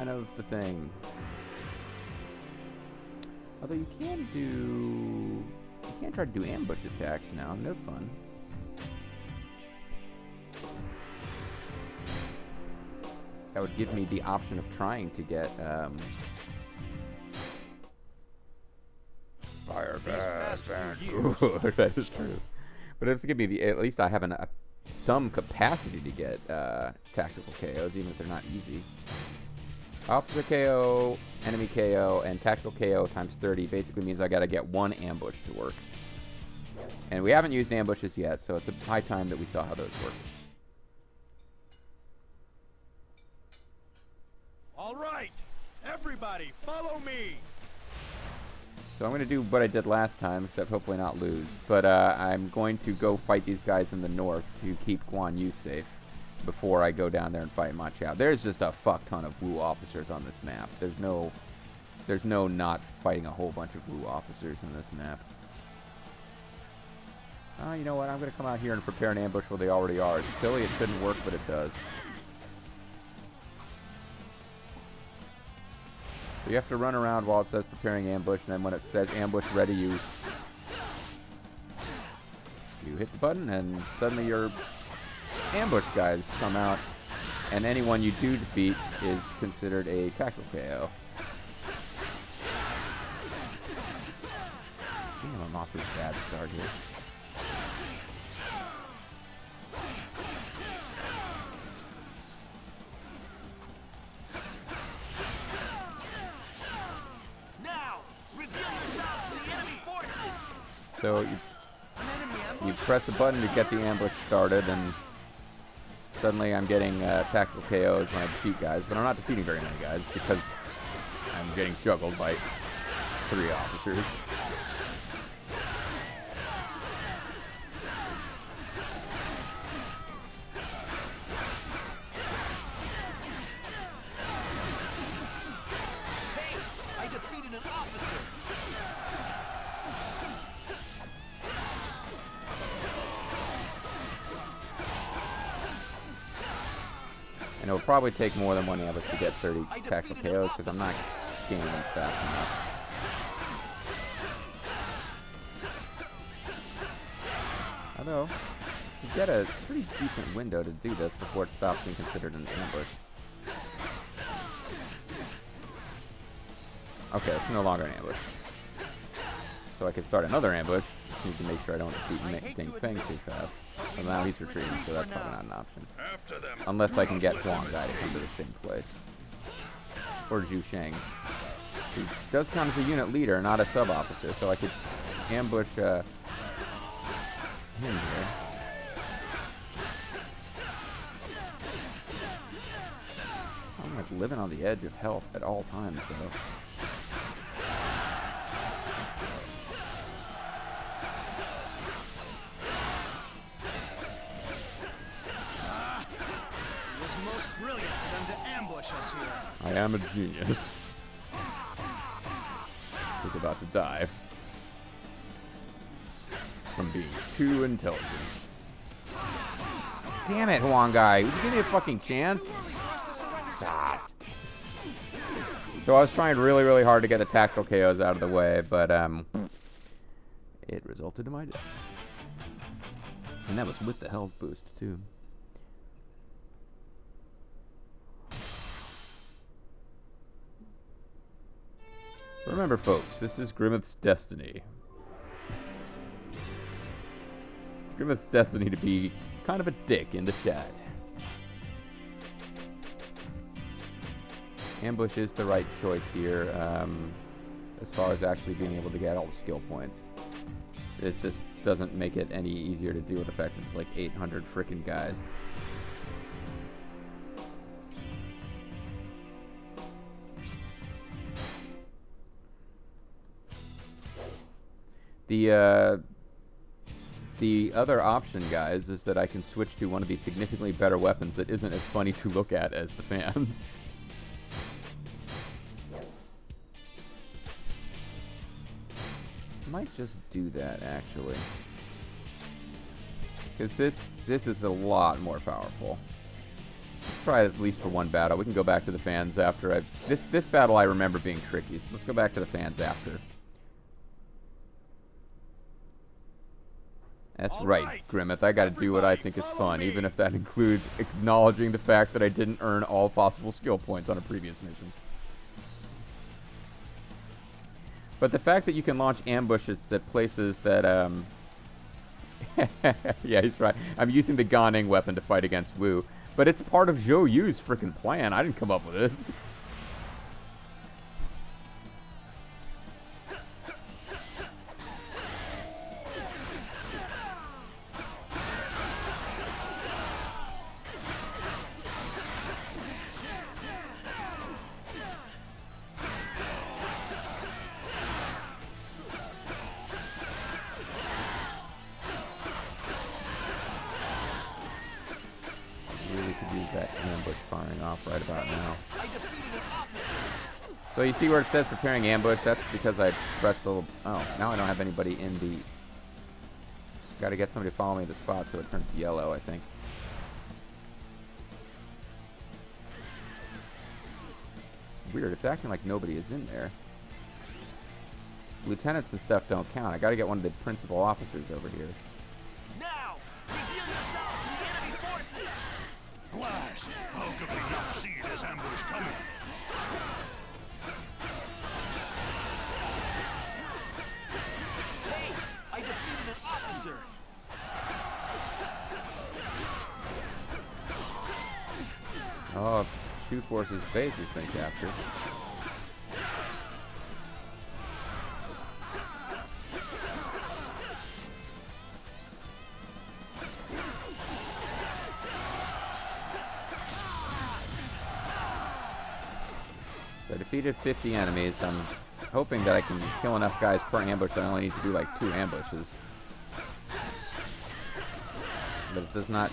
kind of the thing. Although you can try to do ambush attacks now. No fun. That would give me the option of trying to get fire back. That is true. But it's give me the at least I have some capacity to get tactical KOs, even if they're not easy. Officer KO, enemy KO, and tactical KO times 30 basically means I gotta get one ambush to work. And we haven't used ambushes yet, so it's a high time that we saw how those work. All right, everybody, follow me. So I'm going to do what I did last time, except hopefully not lose. But I'm going to go fight these guys in the north to keep Guan Yu safe before I go down there and fight Ma Chao. There's just a fuck ton of Wu officers on this map. There's no not fighting a whole bunch of Wu officers in this map. You know what? I'm going to come out here and prepare an ambush where they already are. It's silly, it shouldn't work, but it does. So you have to run around while it says preparing ambush, and then when it says ambush ready, you hit the button, and suddenly your ambush guys come out, and anyone you do defeat is considered a tactical KO. Damn, I'm off to a bad start here. So you press a button to get the ambush started, and suddenly I'm getting tactical KOs when I defeat guys, but I'm not defeating very many guys because I'm getting juggled by 3 officers. Hey, I defeated an officer. And it'll probably take more than one ambush to get 30 tactical KOs because I'm not gaining them fast enough. Although, you get a pretty decent window to do this before it stops being considered an ambush. Okay, it's no longer an ambush. So I could start another ambush. Just need to make sure I don't defeat Ding Feng too fast. Well, now he's retreating, so that's probably not an option. Unless I can get Huang Gai to come to the same place. Or Zhu Sheng. He does count as a unit leader, not a sub-officer, so I could ambush him here. I'm like living on the edge of health at all times, though. I am a genius. He's about to die from being too intelligent. Damn it, Huang Gai. Would you give me a fucking chance? Stop. So I was trying really, really hard to get the tactical KOs out of the way, but it resulted in my death. And that was with the health boost, too. Remember, folks, this is Grimith's destiny. It's Grimith's destiny to be kind of a dick in the chat. Ambush is the right choice here, as far as actually being able to get all the skill points. It just doesn't make it any easier to do with the fact that it's like 800 frickin' guys. The other option, guys, is that I can switch to one of these significantly better weapons that isn't as funny to look at as the fans. I might just do that, actually. Because this is a lot more powerful. try at least for one battle. We can go back to the fans after. This battle I remember being tricky, so let's go back to the fans after. That's right, Grimith. I gotta do what I think is fun, even if that includes acknowledging the fact that I didn't earn all possible skill points on a previous mission. But the fact that you can launch ambushes at places that, yeah, he's right. I'm using the Ganing weapon to fight against Wu. But it's part of Zhou Yu's freaking plan. I didn't come up with this. Right about now. So you see where it says preparing ambush? That's because I pressed the little... Oh, now I don't have anybody in the... Gotta get somebody to follow me to the spot so it turns yellow, I think. It's weird, it's acting like nobody is in there. Lieutenants and stuff don't count. I gotta get one of the principal officers over here. Now, reveal yourselves to the enemy forces! Blast! How could we not see this ambush coming? Hey! I defeated an officer! Oh, Shu Force's base has been captured. So I defeated 50 enemies. I'm hoping that I can kill enough guys per ambush that I only need to do like 2 ambushes. But it does not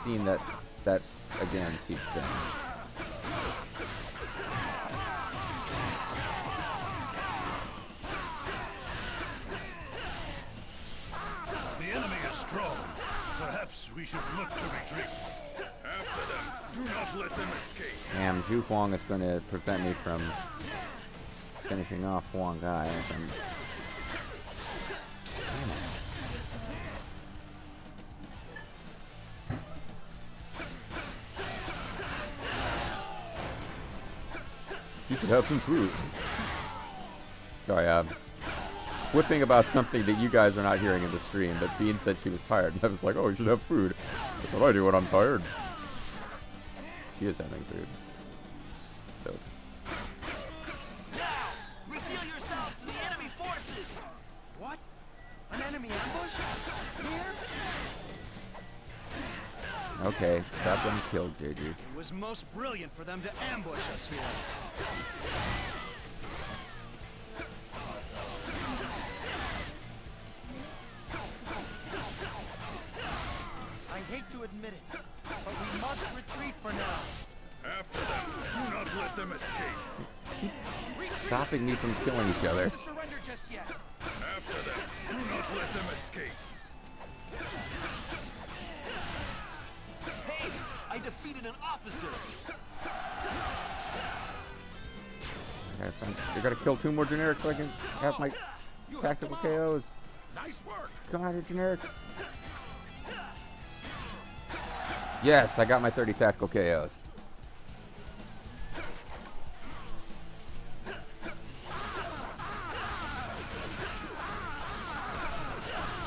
seem that that's a guaranteed thing. The enemy is strong. Perhaps we should look to retreat. After them. Do not let them escape. Damn, Zhu Huang is going to prevent me from finishing off Huang Gai. You should have some food. Sorry, whipping about something that you guys are not hearing in the stream, but Bean said she was tired, and I was like, oh, you should have food. That's what I do when I'm tired. She is having food. So now, reveal yourselves to the enemy forces! What? An enemy ambush? Here? okay, stop them killed, JG. It was most brilliant for them to ambush us here. I hate to admit it, but we must retreat for now. After them, do not let them escape. Stopping me from killing each other. To surrender just yet. After them, do not let them escape. Hey, I defeated an officer. I gotta kill 2 more generics so I can have my tactical KOs. Nice work. Come on, your generics. Yes, I got my 30 tactical KOs.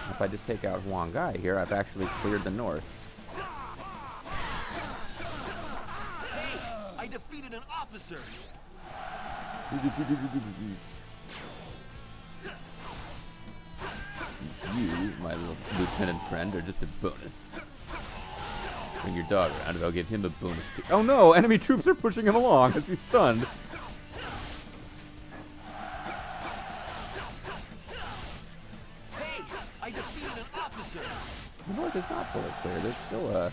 If I just take out Huang Gai here, I've actually cleared the north. Hey, I defeated an officer. You, my little lieutenant friend, are just a bonus. Bring your dog around and I'll give him a bonus too. Oh no! Enemy troops are pushing him along as he's stunned. Hey, I defeated an officer. The north is not fully clear. There's still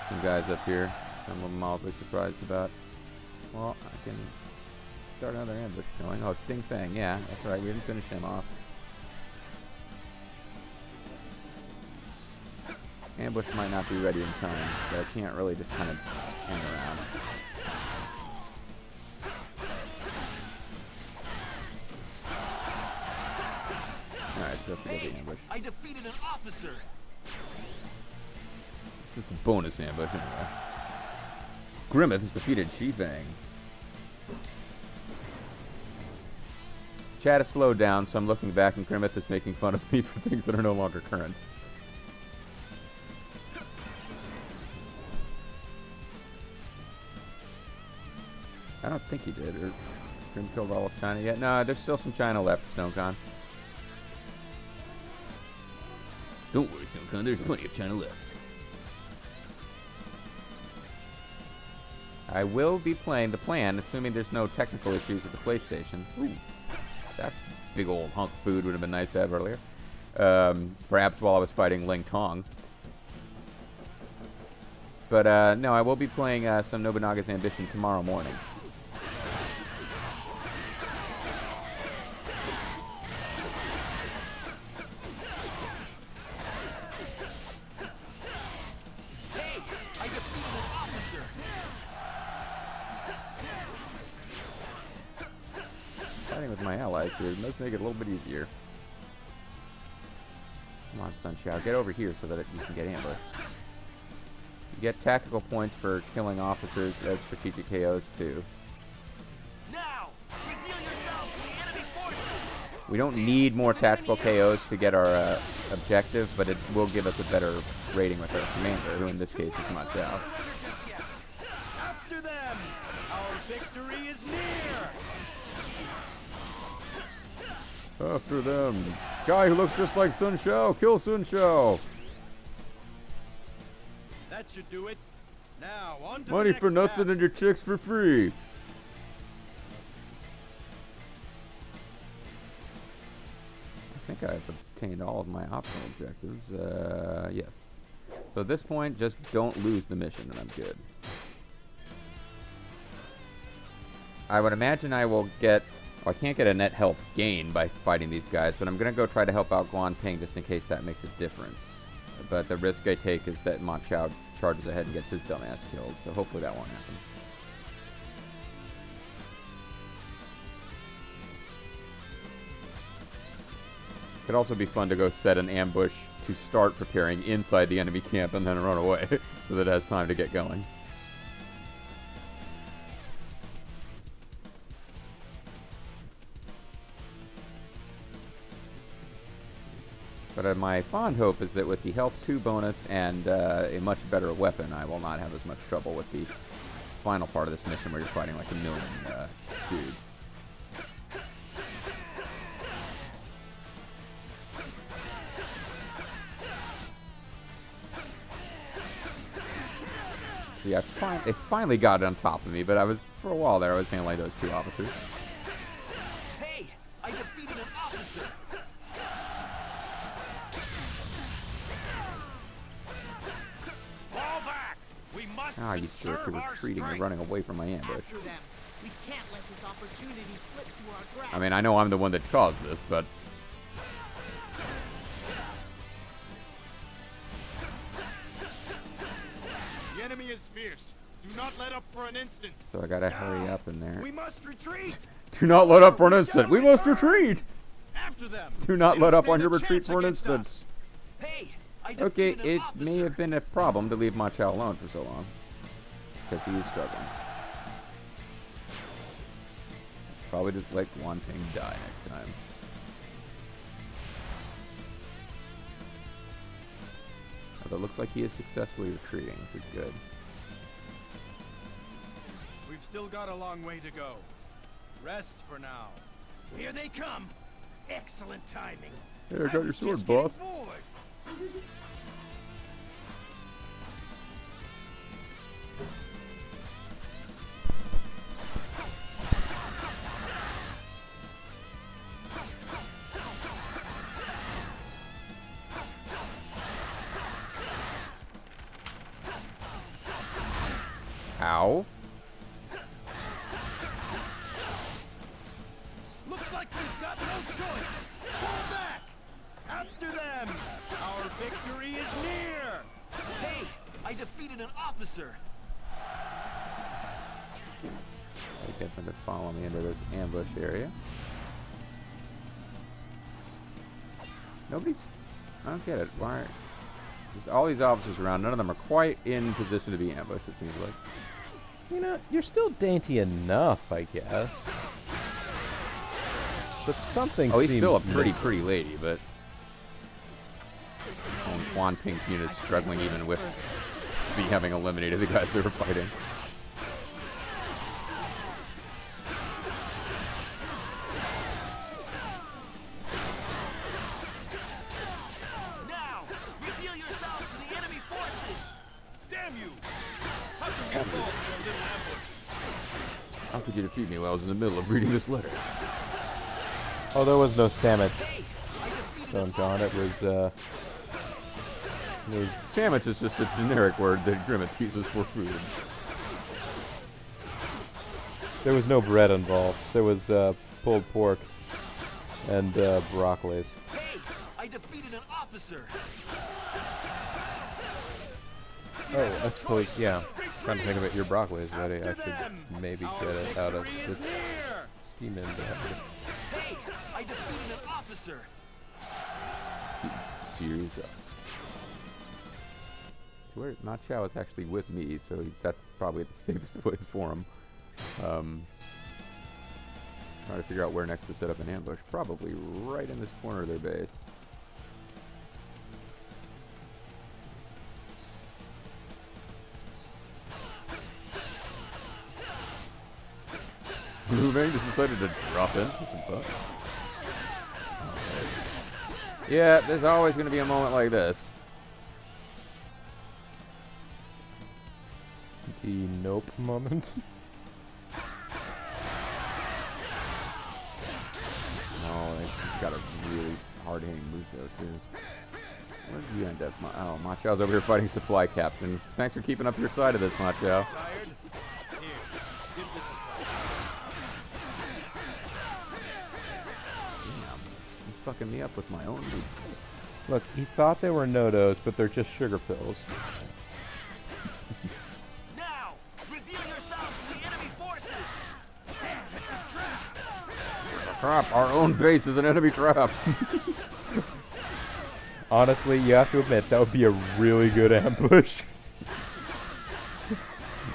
some guys up here. Some of them mildly surprised about. Well, I can start another ambush going. Oh, it's Ding Feng. Yeah, that's right. We didn't finish him off. Ambush might not be ready in time, but I can't really just kind of hang around. Alright, so forget the ambush. I defeated an officer. It's just a bonus ambush anyway. Grimith has defeated Chi-Fang. Chat has slowed down, so I'm looking back and Grimith is making fun of me for things that are no longer current. I don't think he did, or Grim killed all of China yet. No, there's still some China left, SnoneCon. Don't worry, SnoneCon, there's plenty of China left. I will be playing the plan, assuming there's no technical issues with the PlayStation. Ooh, that big old hunk of food would have been nice to have earlier. Perhaps while I was fighting Ling Tong. But no, I will be playing some Nobunaga's Ambition tomorrow morning. Hey, I defeated an officer. Fighting with my allies here does make it a little bit easier. Come on, Sunshine, get over here so that you can get ambushed. You get tactical points for killing officers as strategic KOs too. Now, reveal yourselves to the enemy forces. We don't need more tactical KOs to get our objective, but it will give us a better rating with our commander, who in this case is Machao. Surrender just yet. After them, our victory is near. After them. Guy who looks just like Sun Shao, kill Sun Shao. That should do it. Now, on to Money the for next nothing task. and your chicks for free. I think I've obtained all of my optional objectives. Yes. So at this point, just don't lose the mission and I'm good. I would imagine I will get... Well, I can't get a net health gain by fighting these guys, but I'm going to go try to help out Guan Ping just in case that makes a difference. But the risk I take is that Ma Chao charges ahead and gets his dumbass killed, so hopefully that won't happen. Could also be fun to go set an ambush to start preparing inside the enemy camp and then run away so that it has time to get going. But my fond hope is that with the health 2 bonus and a much better weapon, I will not have as much trouble with the final part of this mission where you're fighting like a million dudes. See, it finally got on top of me, but for a while there, I was handling those 2 officers. Hey, I defeated an officer. Fall back. We must Ah, you jerk, you're retreating and running away from my ambush. After them. We can't let this opportunity slip through our grasp. I mean, I know I'm the one that caused this, but... The enemy is fierce. Do not let up for an instant. So I gotta hurry up in there. We must retreat. Do not let up for an instant! We must retreat! After them. Do not They let don't up on stand your a retreat chance for an against instant. us. Hey, I Okay, defeated an it may officer. have been a problem to leave Ma Chao alone for so long. Because he is struggling. Probably just let Guan Ping die next time. Although it looks like he is successfully retreating, which is good. We've still got a long way to go. Rest for now. Here they come. Excellent timing. Hey, I got your sword, boss. Ow. Looks like we've got no choice. Fall back. After them. Our victory is near. Hey, I defeated an officer. get them to follow me into this ambush area. Nobody's... I don't get it. Why... There's all these officers around. None of them are quite in position to be ambushed, it seems like. You know, you're still dainty enough, I guess. But something Oh, he's seems still a missing. pretty lady, but... Quan Ping's unit's struggling even with me having eliminated the guys they were fighting. Now, reveal yourselves to the enemy forces. Damn you! How can you fall for a little ambush? How could you defeat me while I was in the middle of reading this letter? Oh, there was no sandwich. Hey, I defeated Don't an John, it officer. was, Sandwich is just a generic word that Grimith uses for food. there was no bread involved. There was pulled pork and broccolis. Hey, I defeated an officer. Oh, I suppose, yeah. Trying to think of it, your broccoli is ready. I After could them. maybe Our get it out of victory the is near. steam into Hey, I defeated an officer. Series ups. To where Ma Chao is actually with me, so that's probably the safest place for him. Trying to figure out where next to set up an ambush. Probably right in this corner of their base. Liu Meng just decided to drop in. Yeah, there's always going to be a moment like this. the nope moment. No, he's got a really hard-hitting Muso too. Where did you end up? Oh, Ma Chao's over here fighting Supply Captain. Thanks for keeping up your side of this, Ma Chao. Tired? Here, give this a try. Damn, he's fucking me up with my own boots. Look, he thought they were no-dos, but they're just sugar pills. Now, reveal yourselves to the enemy forces. Damn, it's a trap. Crap, our own base is an enemy trap. Honestly, you have to admit, that would be a really good ambush.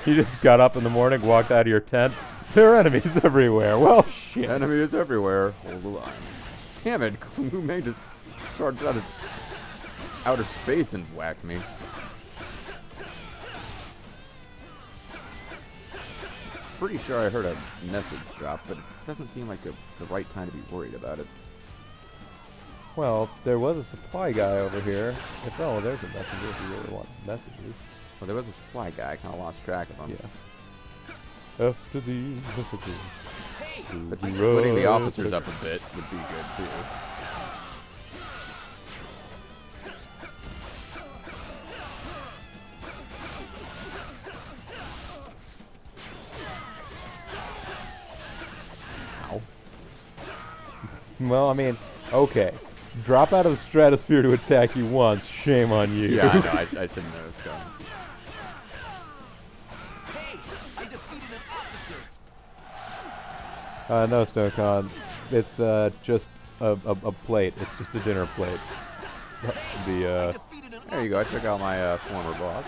You just got up in the morning, walked out of your tent. There are enemies everywhere. Well, shit. Enemies everywhere. Hold the line. Damn it, Liu Meng just charged out of outer space and whacked me. Pretty sure I heard a message drop, but it doesn't seem like the right time to be worried about it. Well, there was a supply guy over here. Oh, there's a messenger if you really want messages. Well, there was a supply guy. I kind of lost track of him. Yeah. After these messages. But just splitting the officers up a bit would be good too. Ow. Well, I mean, okay. Drop out of the stratosphere to attack you once. Shame on you. Yeah, I know. I shouldn't have gone. Hey, I defeated an officer. No, Snowcon. It's just a plate. It's just a dinner plate. The Defeated an There you go. I officer. took out my former boss.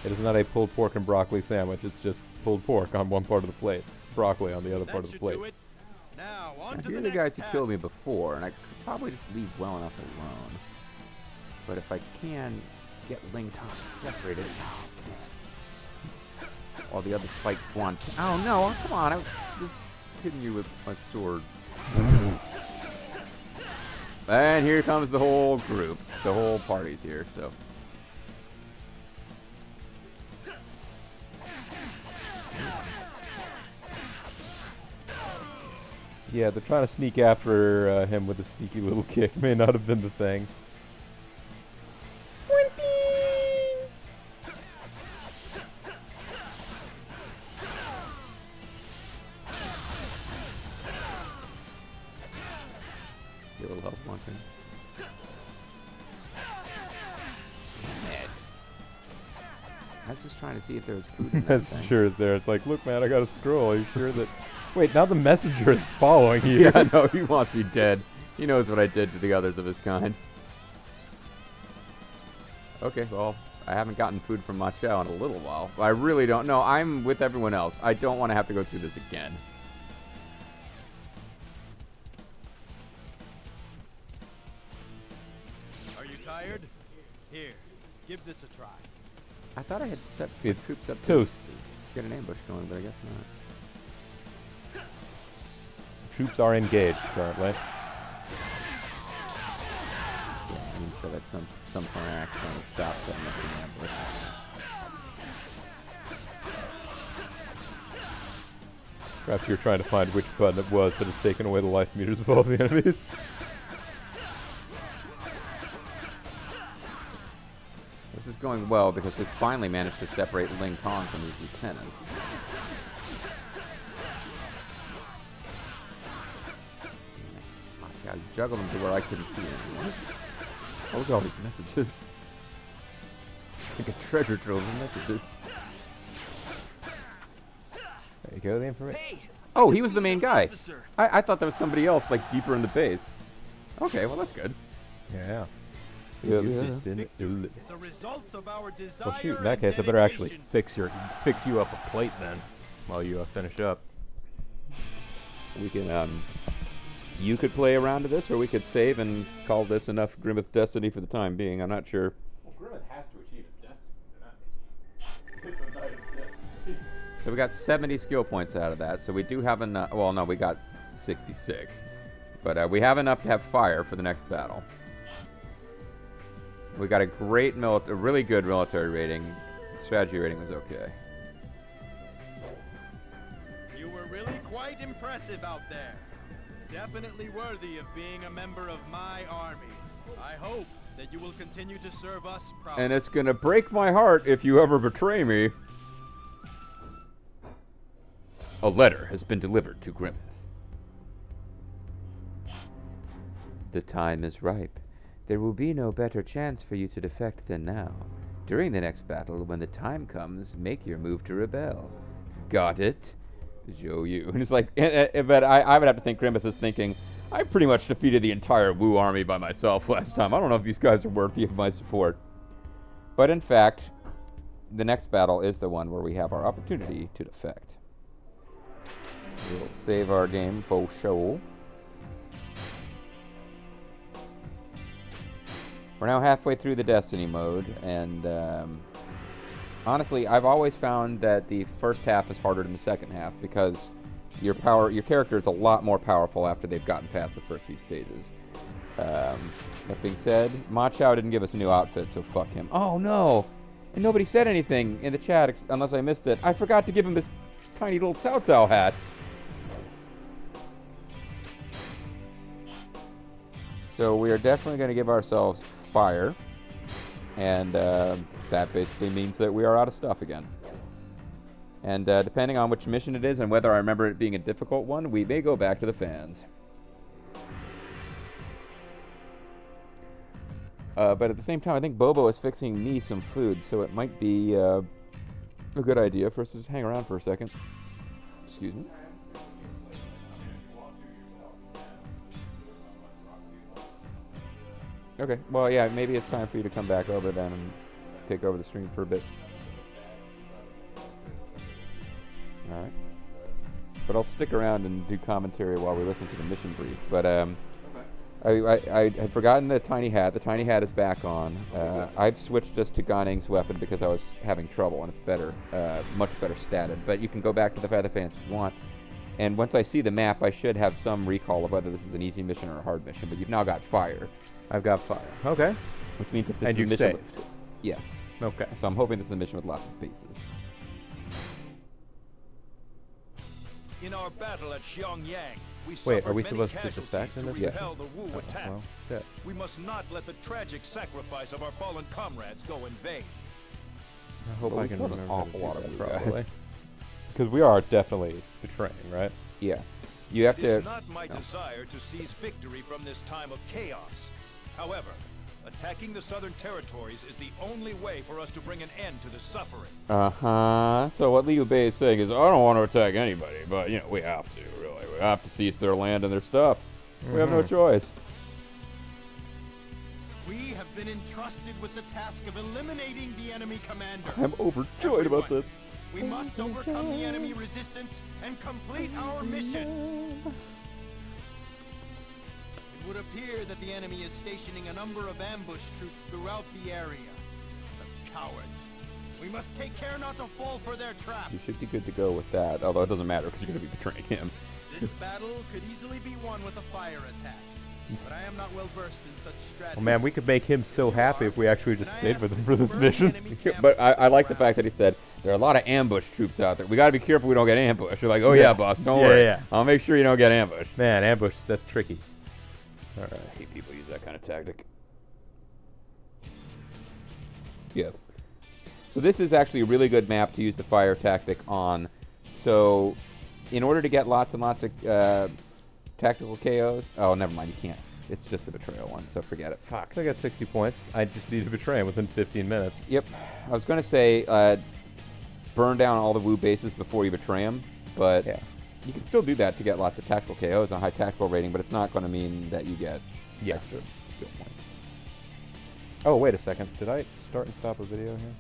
it is not a pulled pork and broccoli sandwich. It's just pulled pork on one part of the plate, broccoli on the other part of That the should plate. do it. Now, on Now, to here the are the guys next who task. killed me before, and I could probably just leave well enough alone. But if I can get Ling Tong separated, oh, man. While the others fight Quan. Oh no! Oh, come on! I was just hitting you with my sword. And here comes the whole group. The whole party's here. So. Yeah, they're trying to sneak after him with a sneaky little kick. May not have been the thing. Get a little help launching. Damn it. I was just trying to see if there was food in that As thing. sure as there. It's like, look, man, I got a scroll. Are you sure that? Wait, now the messenger is following you. Yeah, no, he wants you dead. He knows what I did to the others of his kind. Okay, well, I haven't gotten food from Ma Chao in a little while. I really don't know. I'm with everyone else. I don't want to have to go through this again. Are you tired? Here, give this a try. I thought I had set It's soups up toast. to get an ambush going, but I guess not. Troops are engaged currently. Yeah, I mean, so that's some kind of act trying to stop setting up an ambush. Perhaps you're trying to find which button it was that has taken away the life meters of all the enemies. This is going well because we finally managed to separate Ling Tong from these lieutenants. I juggled them to where I couldn't see anyone. What was all these messages? It's like a treasure trove of messages. There you go, the information. Hey! Oh, he was the main guy. Officer. I thought that was somebody else, like deeper in the base. Okay, well that's good. Yeah. This victory is a result of our desire. Well, shoot, in and that case, I better actually dedication. fix you up a plate then, while you finish up. We can, you could play around to this, or we could save and call this enough Grimith Destiny for the time being. I'm not sure. Well, Grimith has to achieve his destiny. So we got 70 skill points out of that. So we do have enough. Well, no, we got 66. But we have enough to have fire for the next battle. We got a great a really good military rating. Strategy rating was okay. You were really quite impressive out there. Definitely worthy of being a member of my army. I hope that you will continue to serve us proudly. And it's gonna break my heart if you ever betray me. A letter has been delivered to Grimith. The time is ripe. There will be no better chance for you to defect than now. During the next battle, when the time comes, make your move to rebel. Got it? Zhou Yu. And it's like, but I would have to think Grimith is thinking, I pretty much defeated the entire Wu army by myself last time. I don't know if these guys are worthy of my support. But in fact, the next battle is the one where we have our opportunity to defect. We'll save our game for show. We're now halfway through the Destiny mode, and honestly, I've always found that the first half is harder than the second half because your character is a lot more powerful after they've gotten past the first few stages. That being said, Ma Chao didn't give us a new outfit, so fuck him. Oh no! And nobody said anything in the chat unless I missed it. I forgot to give him this tiny little Cao Cao hat. So we are definitely going to give ourselves fire, and that basically means that we are out of stuff again. And depending on which mission it is and whether I remember it being a difficult one, we may go back to the fans. But at the same time, I think Bobo is fixing me some food, so it might be a good idea for us to just hang around for a second. Excuse me. Okay, well, yeah, maybe it's time for you to come back over then and take over the stream for a bit. Alright. But I'll stick around and do commentary while we listen to the mission brief. But I had forgotten the tiny hat. The tiny hat is back on. I've switched just to Ganing's weapon because I was having trouble, and it's better, much better statted. But you can go back to the Feather Fans if you want. And once I see the map, I should have some recall of whether this is an easy mission or a hard mission. But you've now got fire. I've got fire. Okay. Which means if this And is a you mission... saved. Yes. Okay. So I'm hoping this is a mission with lots of bases. In our battle at Xiangyang, we Wait, are we many supposed to casualties defect in to this? repel the Wu attack. Well, shit. We must not let the tragic sacrifice of our fallen comrades go in vain. I hope Well, I we can killed an remember awful to lot do of that, you guys. probably. Because we are definitely betraying, right? Yeah. You have It is to... not my no. desire to seize victory from this time of chaos. However, Attacking the southern territories is the only way for us to bring an end to the suffering. Uh-huh. So what Liu Bei is saying is, I don't want to attack anybody, but, you know, we have to, really. We have to seize their land and their stuff. We have no choice. We have been entrusted with the task of eliminating the enemy commander. I'm overjoyed about this. We must overcome the enemy resistance and complete our mission. It would appear that the enemy is stationing a number of ambush troops throughout the area. The cowards. We must take care not to fall for their trap. You should be good to go with that, although it doesn't matter because you're going to be betraying him. This battle could easily be won with a fire attack, but I am not well versed in such strategy. Oh man, we could make him so happy if we actually just stayed with him for this mission. But I like the fact that he said, there are a lot of ambush troops out there. We got to be careful we don't get ambushed. You're like, oh yeah, boss, don't worry. Yeah. I'll make sure you don't get ambushed. Man, ambush, that's tricky. I hate people use that kind of tactic. Yes. So this is actually a really good map to use the fire tactic on. So in order to get lots and lots of tactical KOs... Oh, never mind, you can't. It's just the betrayal one, so forget it. Fuck. I got 60 points. I just need to betray him within 15 minutes. Yep. I was going to say burn down all the Wu bases before you betray him, but Yeah. you can still do that to get lots of tactical KOs on high tactical rating, but it's not going to mean that you get extra skill points. Oh, wait a second. Did I start and stop a video here?